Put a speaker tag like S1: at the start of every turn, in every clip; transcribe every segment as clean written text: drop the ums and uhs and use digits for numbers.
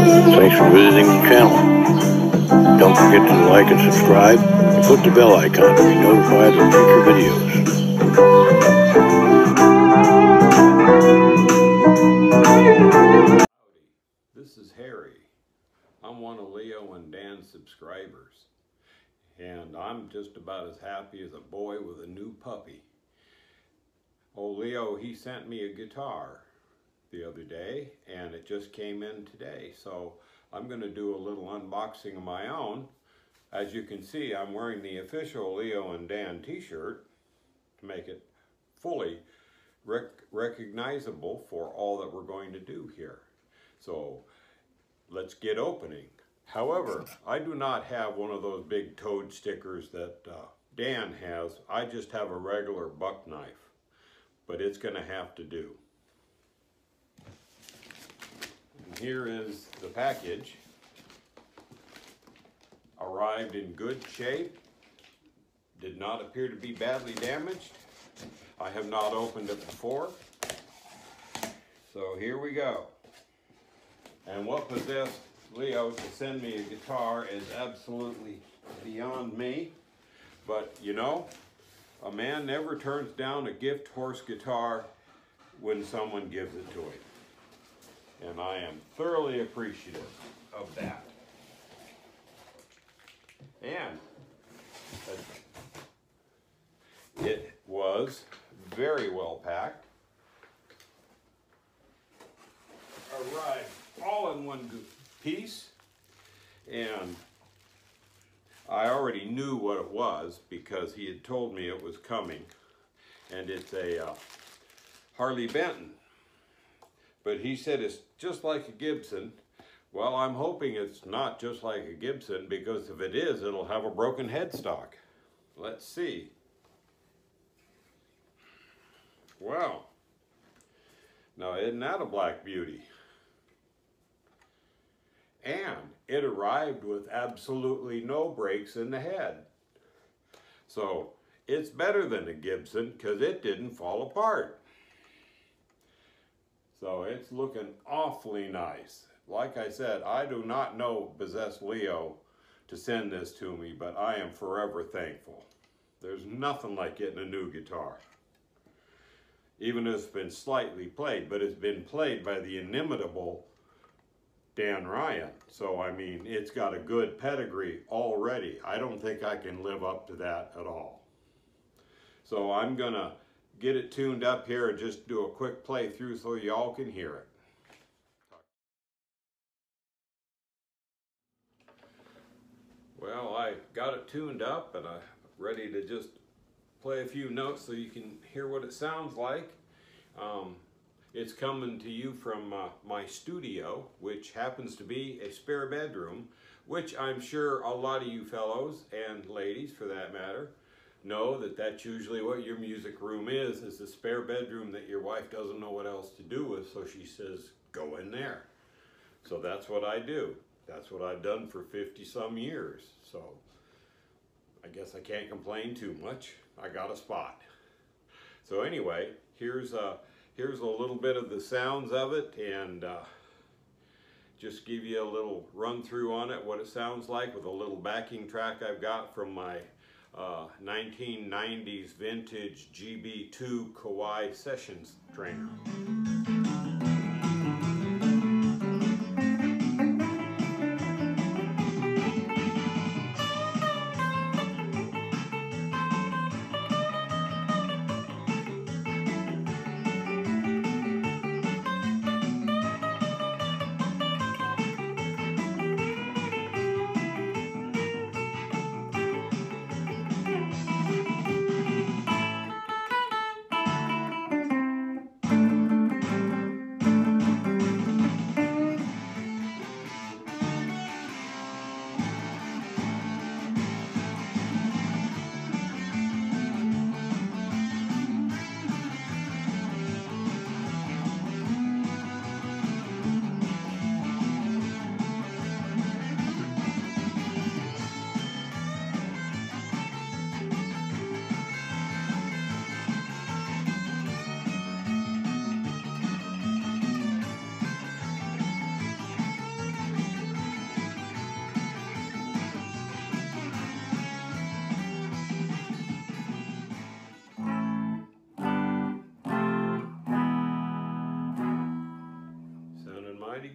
S1: Thanks for visiting the channel. Don't forget to like and subscribe and click the bell icon to be notified of future videos.
S2: Howdy, this is Harry. I'm one of Leo and Dan's subscribers, and I'm just about as happy as a boy with a new puppy. Oh, Leo, he sent me a guitar the other day, and it just came in today, so I'm going to do a little unboxing of my own. As you can see, I'm wearing the official Leo and Dan t-shirt to make it fully recognizable for all that we're going to do here. So let's get opening. However, I do not have one of those big toad stickers that Dan has. I just have a regular buck knife, but it's going to have to do. And here is the package. Arrived in good shape. Did not appear to be badly damaged. I have not opened it before. So here we go. And what possessed Leo to send me a guitar is absolutely beyond me. But you know, a man never turns down a gift horse guitar when someone gives it to him. And I am thoroughly appreciative of that. And it was very well packed. Arrived all in one piece, and I already knew what it was because he had told me it was coming, and it's a Harley Benton, but he said it's just like a Gibson. Well, I'm hoping it's not just like a Gibson, because if it is, it'll have a broken headstock. Let's see. Wow. Now, isn't that a black beauty? And it arrived with absolutely no breaks in the head. So it's better than a Gibson because it didn't fall apart. So it's looking awfully nice. Like I said, I do not possess Leo to send this to me, but I am forever thankful. There's nothing like getting a new guitar. Even if it's been slightly played, but it's been played by the inimitable Dan Ryan. So, I mean, it's got a good pedigree already. I don't think I can live up to that at all. So I'm gonna get it tuned up here and just do a quick playthrough so y'all can hear it. Well, I got it tuned up and I'm ready to just play a few notes so you can hear what it sounds like. It's coming to you from my studio, which happens to be a spare bedroom, which I'm sure a lot of you fellows and ladies for that matter know that that's usually what your music room is a spare bedroom that your wife doesn't know what else to do with, so she says, go in there. So that's what I do. That's what I've done for 50-some years. So I guess I can't complain too much. I got a spot. So anyway, here's a little bit of the sounds of it, and just give you a little run through on it, what it sounds like, with a little backing track I've got from my 1990s vintage GB2 Kawai Sessions trainer.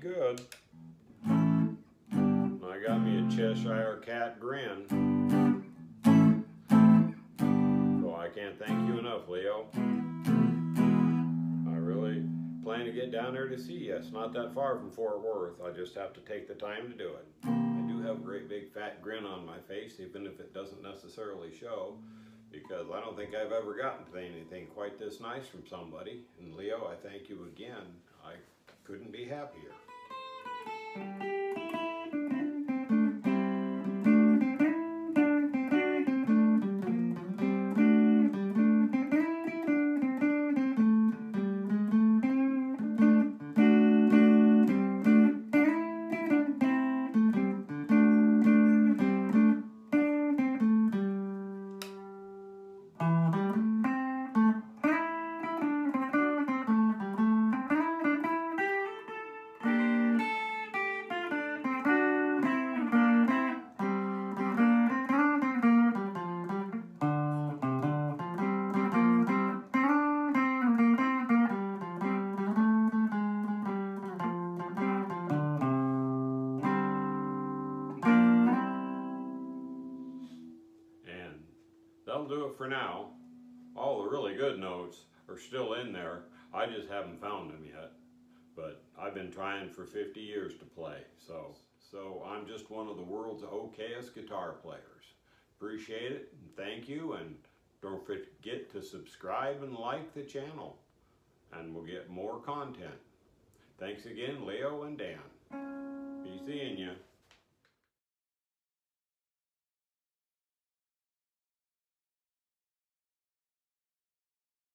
S2: good. I got me a Cheshire Cat grin. So I can't thank you enough, Leo. I really plan to get down there to see you. It's not that far from Fort Worth. I just have to take the time to do it. I do have a great big fat grin on my face, even if it doesn't necessarily show, because I don't think I've ever gotten anything quite this nice from somebody. And Leo, I thank you again. I couldn't be happier. That'll do it for now. All the really good notes are still in there. I just haven't found them yet. But I've been trying for 50 years to play. So I'm just one of the world's okayest guitar players. Appreciate it and thank you. And don't forget to subscribe and like the channel. And we'll get more content. Thanks again, Leo and Dan. Be seeing you.